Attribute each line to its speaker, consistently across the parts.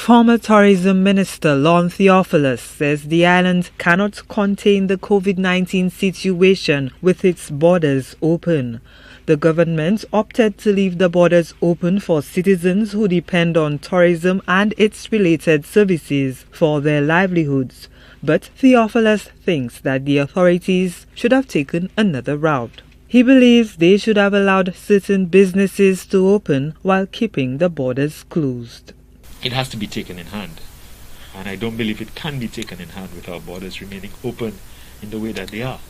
Speaker 1: Former Tourism Minister Lon Theophilus says the island cannot contain the COVID-19 situation with its borders open. The government opted to leave the borders open for citizens who depend on tourism and its related services for their livelihoods. But Theophilus thinks that the authorities should have taken another route. He believes they should have allowed certain businesses to open while keeping the borders closed.
Speaker 2: It has to be taken in hand, and I don't believe it can be taken in hand with our borders remaining open in the way that they are.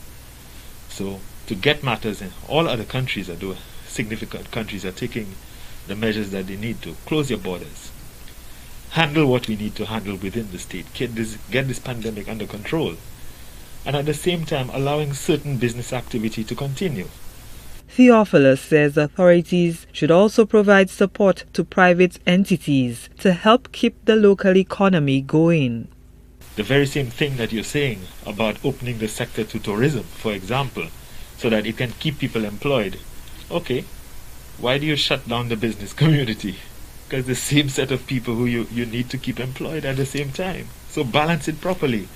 Speaker 2: So to get matters in, all other countries significant countries are taking the measures that they need to close your borders, handle what we need to handle within the state, get this pandemic under control, and at the same time allowing certain business activity to continue.
Speaker 1: Theophilus says authorities should also provide support to private entities to help keep the local economy going.
Speaker 2: The very same thing that you're saying about opening the sector to tourism, for example, so that it can keep people employed. Okay, why do you shut down the business community? Because the same set of people who you need to keep employed at the same time. So balance it properly.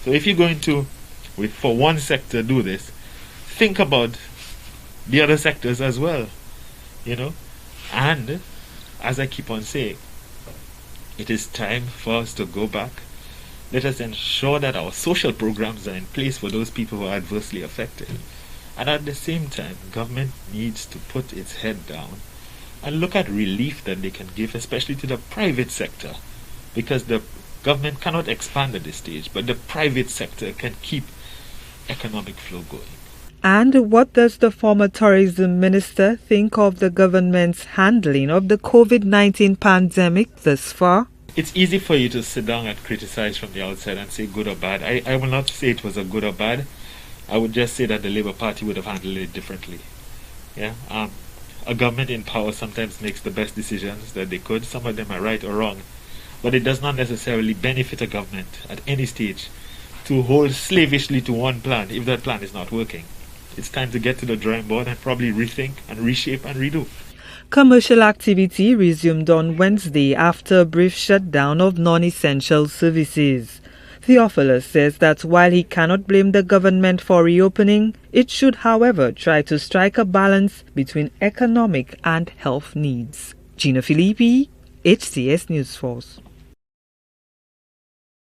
Speaker 2: So if you're going to, for one sector, do this, think about the other sectors as well, and as I keep on saying, it is time for us to go back. Let us ensure that our social programs are in place for those people who are adversely affected, and at the same time government needs to put its head down and look at relief that they can give, especially to the private sector, because the government cannot expand at this stage, but the private sector can keep economic flow going.
Speaker 1: And what does the former tourism minister think of the government's handling of the COVID-19 pandemic thus far?
Speaker 2: It's easy for you to sit down and criticize from the outside and say good or bad. I will not say it was a good or bad. I would just say that the Labour Party would have handled it differently. A government in power sometimes makes the best decisions that they could. Some of them are right or wrong. But it does not necessarily benefit a government at any stage to hold slavishly to one plan if that plan is not working. It's time to get to the drawing board and probably rethink and reshape and redo.
Speaker 1: Commercial activity resumed on Wednesday after a brief shutdown of non-essential services. Theophilus says that while he cannot blame the government for reopening, it should, however, try to strike a balance between economic and health needs. Gina Filippi, HCS News Force.